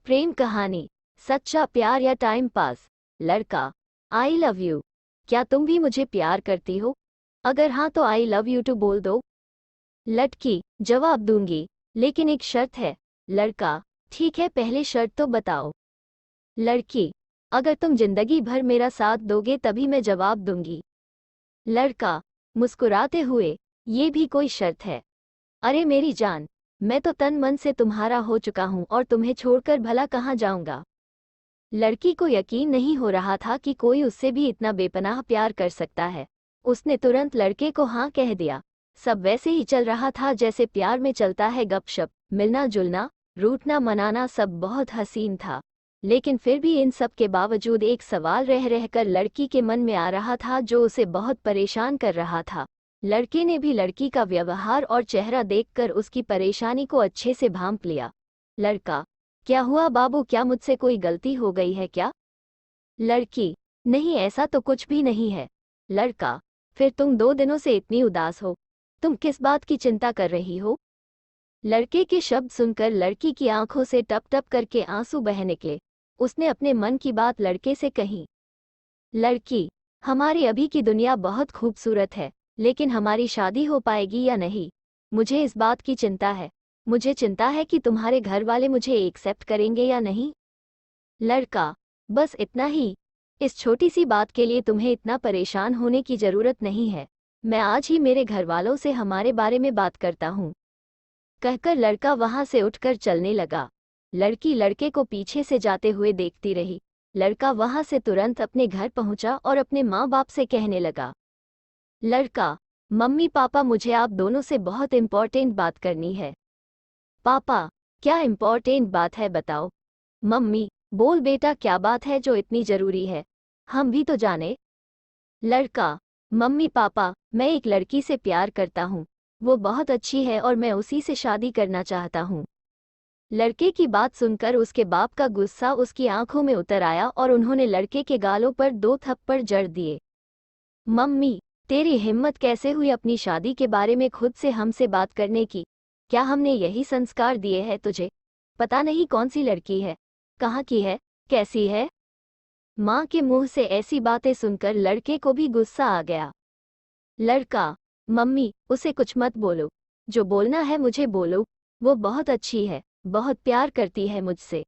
प्रेम कहानी, सच्चा प्यार या टाइम पास। लड़का, आई लव यू। क्या तुम भी मुझे प्यार करती हो? अगर हाँ तो आई लव यू टू बोल दो। लड़की, जवाब दूंगी, लेकिन एक शर्त है। लड़का, ठीक है, पहले शर्त तो बताओ। लड़की, अगर तुम जिंदगी भर मेरा साथ दोगे तभी मैं जवाब दूंगी। लड़का, मुस्कुराते हुए, ये भी कोई शर्त है? अरे मेरी जान, मैं तो तन मन से तुम्हारा हो चुका हूं और तुम्हें छोड़कर भला कहाँ जाऊंगा। लड़की को यकीन नहीं हो रहा था कि कोई उससे भी इतना बेपनाह प्यार कर सकता है। उसने तुरंत लड़के को हाँ कह दिया। सब वैसे ही चल रहा था जैसे प्यार में चलता है, गपशप, मिलना जुलना, रूठना मनाना, सब बहुत हसीन था। लेकिन फिर भी इन सब के बावजूद एक सवाल रह रहकर लड़की के मन में आ रहा था जो उसे बहुत परेशान कर रहा था। लड़के ने भी लड़की का व्यवहार और चेहरा देखकर उसकी परेशानी को अच्छे से भांप लिया। लड़का, क्या हुआ बाबू, क्या मुझसे कोई गलती हो गई है क्या? लड़की, नहीं ऐसा तो कुछ भी नहीं है। लड़का, फिर तुम 2 दिनों से इतनी उदास हो, तुम किस बात की चिंता कर रही हो? लड़के के शब्द सुनकर लड़की की आंखों से टप टप करके आंसू बह निकले। उसने अपने मन की बात लड़के से कही। लड़की, हमारी अभी की दुनिया बहुत खूबसूरत है, लेकिन हमारी शादी हो पाएगी या नहीं, मुझे इस बात की चिंता है। मुझे चिंता है कि तुम्हारे घर वाले मुझे एक्सेप्ट करेंगे या नहीं। लड़का, बस इतना ही। इस छोटी सी बात के लिए तुम्हें इतना परेशान होने की जरूरत नहीं है। मैं आज ही मेरे घर वालों से हमारे बारे में बात करता हूँ। कहकर लड़का वहां से उठकर चलने लगा। लड़की लड़के को पीछे से जाते हुए देखती रही। लड़का वहां से तुरंत अपने घर पहुंचा और अपने माँ बाप से कहने लगा। लड़का, मम्मी पापा, मुझे आप दोनों से बहुत इम्पोर्टेंट बात करनी है। पापा, क्या इम्पोर्टेंट बात है बताओ। मम्मी, बोल बेटा, क्या बात है जो इतनी जरूरी है, हम भी तो जाने। लड़का, मम्मी पापा, मैं एक लड़की से प्यार करता हूँ, वो बहुत अच्छी है और मैं उसी से शादी करना चाहता हूँ। लड़के की बात सुनकर उसके बाप का गुस्सा उसकी आंखों में उतर आया और उन्होंने लड़के के गालों पर 2 थप्पड़ जड़ दिए। मम्मी, तेरी हिम्मत कैसे हुई अपनी शादी के बारे में खुद से हमसे बात करने की? क्या हमने यही संस्कार दिए हैं तुझे? पता नहीं कौन सी लड़की है, कहाँ की है, कैसी है? माँ के मुंह से ऐसी बातें सुनकर लड़के को भी गुस्सा आ गया। लड़का, मम्मी, उसे कुछ मत बोलो, जो बोलना है मुझे बोलो, वो बहुत अच्छी है, बहुत प्यार करती है मुझसे।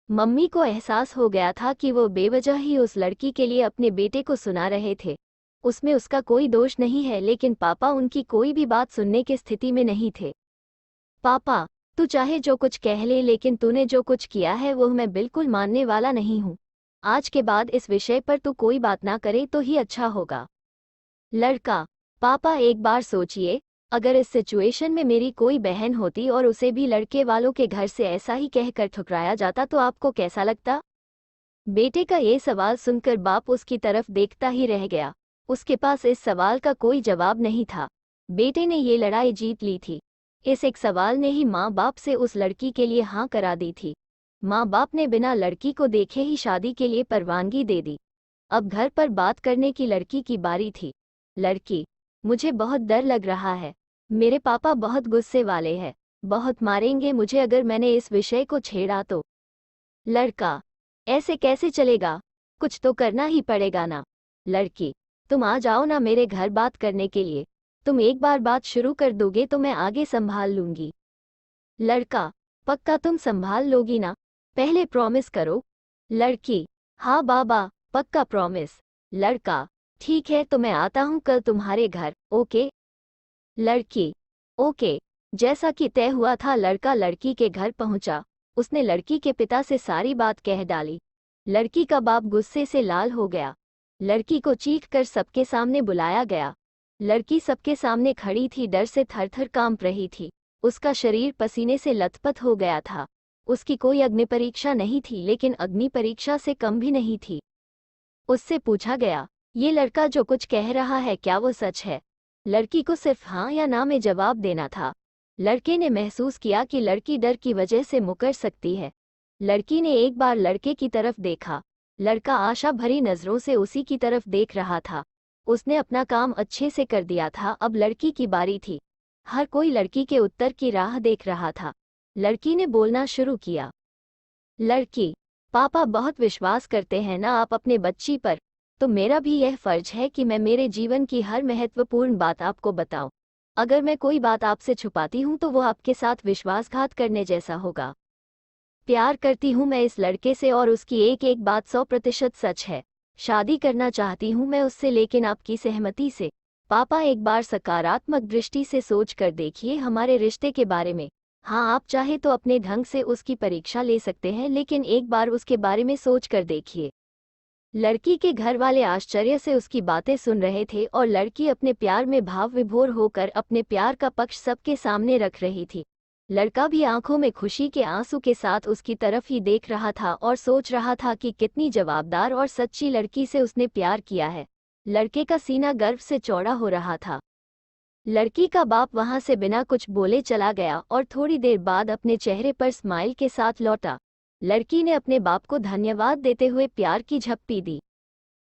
मम्मी को एहसास हो गया था कि वो बेवजह ही उस लड़की के लिए अपने बेटे को सुना रहे थे। उसमें उसका कोई दोष नहीं है, लेकिन पापा उनकी कोई भी बात सुनने की स्थिति में नहीं थे। पापा, तू चाहे जो कुछ कह ले, लेकिन तूने जो कुछ किया है वो मैं बिल्कुल मानने वाला नहीं हूँ। आज के बाद इस विषय पर तू कोई बात ना करे तो ही अच्छा होगा। लड़का, पापा एक बार सोचिए, अगर इस सिचुएशन में मेरी कोई बहन होती और उसे भी लड़के वालों के घर से ऐसा ही कहकर ठुकराया जाता तो आपको कैसा लगता? बेटे का ये सवाल सुनकर बाप उसकी तरफ देखता ही रह गया। उसके पास इस सवाल का कोई जवाब नहीं था। बेटे ने ये लड़ाई जीत ली थी। इस एक सवाल ने ही माँ बाप से उस लड़की के लिए हाँ करा दी थी। माँ बाप ने बिना लड़की को देखे ही शादी के लिए परवानगी दे दी। अब घर पर बात करने की लड़की की बारी थी। लड़की, मुझे बहुत डर लग रहा है, मेरे पापा बहुत गुस्से वाले हैं, बहुत मारेंगे मुझे अगर मैंने इस विषय को छेड़ा तो। लड़का, ऐसे कैसे चलेगा, कुछ तो करना ही पड़ेगा ना। लड़की, तुम आ जाओ ना मेरे घर बात करने के लिए, तुम एक बार बात शुरू कर दोगे तो मैं आगे संभाल लूंगी। लड़का, पक्का तुम संभाल लोगी ना, पहले प्रॉमिस करो। लड़की, हाँ बाबा, पक्का प्रॉमिस। लड़का, ठीक है तो मैं आता हूँ कल तुम्हारे घर, ओके? लड़की, ओके। जैसा कि तय हुआ था, लड़का लड़की के घर पहुंचा। उसने लड़की के पिता से सारी बात कह डाली। लड़की का बाप गुस्से से लाल हो गया। लड़की को चीख कर सबके सामने बुलाया गया। लड़की सबके सामने खड़ी थी, डर से थरथर कांप रही थी। उसका शरीर पसीने से लथपथ हो गया था। उसकी कोई अग्नि परीक्षा नहीं थी, लेकिन अग्नि परीक्षा से कम भी नहीं थी। उससे पूछा गया, ये लड़का जो कुछ कह रहा है क्या वो सच है? लड़की को सिर्फ हाँ या ना में जवाब देना था। लड़के ने महसूस किया कि लड़की डर की वजह से मुकर सकती है। लड़की ने एक बार लड़के की तरफ देखा। लड़का आशा भरी नजरों से उसी की तरफ देख रहा था। उसने अपना काम अच्छे से कर दिया था, अब लड़की की बारी थी। हर कोई लड़की के उत्तर की राह देख रहा था। लड़की ने बोलना शुरू किया। लड़की, पापा बहुत विश्वास करते हैं ना आप अपने बच्ची पर, तो मेरा भी यह फर्ज है कि मैं मेरे जीवन की हर महत्वपूर्ण बात आपको बताऊं। अगर मैं कोई बात आपसे छुपाती हूं तो वो आपके साथ विश्वासघात करने जैसा होगा। प्यार करती हूँ मैं इस लड़के से और उसकी एक एक बात 100% सच है। शादी करना चाहती हूँ मैं उससे, लेकिन आपकी सहमति से। पापा, एक बार सकारात्मक दृष्टि से सोच कर देखिए हमारे रिश्ते के बारे में। हाँ, आप चाहे तो अपने ढंग से उसकी परीक्षा ले सकते हैं, लेकिन एक बार उसके बारे में सोच कर देखिए। लड़की के घर वाले आश्चर्य से उसकी बातें सुन रहे थे और लड़की अपने प्यार में भाव विभोर होकर अपने प्यार का पक्ष सबके सामने रख रही थी। लड़का भी आंखों में खुशी के आंसू के साथ उसकी तरफ ही देख रहा था और सोच रहा था कि कितनी जवाबदार और सच्ची लड़की से उसने प्यार किया है। लड़के का सीना गर्व से चौड़ा हो रहा था। लड़की का बाप वहां से बिना कुछ बोले चला गया और थोड़ी देर बाद अपने चेहरे पर स्माइल के साथ लौटा। लड़की ने अपने बाप को धन्यवाद देते हुए प्यार की झप्पी दी।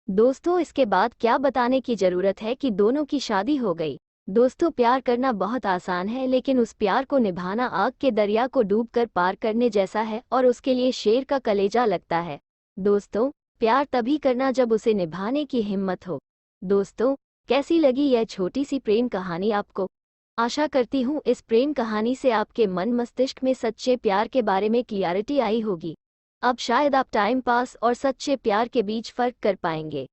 दोस्तों, इसके बाद क्या बताने की जरूरत है कि दोनों की शादी हो गई। दोस्तों, प्यार करना बहुत आसान है, लेकिन उस प्यार को निभाना आग के दरिया को डूबकर पार करने जैसा है और उसके लिए शेर का कलेजा लगता है। दोस्तों, प्यार तभी करना जब उसे निभाने की हिम्मत हो। दोस्तों, कैसी लगी यह छोटी सी प्रेम कहानी आपको? आशा करती हूँ इस प्रेम कहानी से आपके मन मस्तिष्क में सच्चे प्यार के बारे में क्लियरिटी आई होगी। अब शायद आप टाइम पास और सच्चे प्यार के बीच फर्क कर पाएंगे।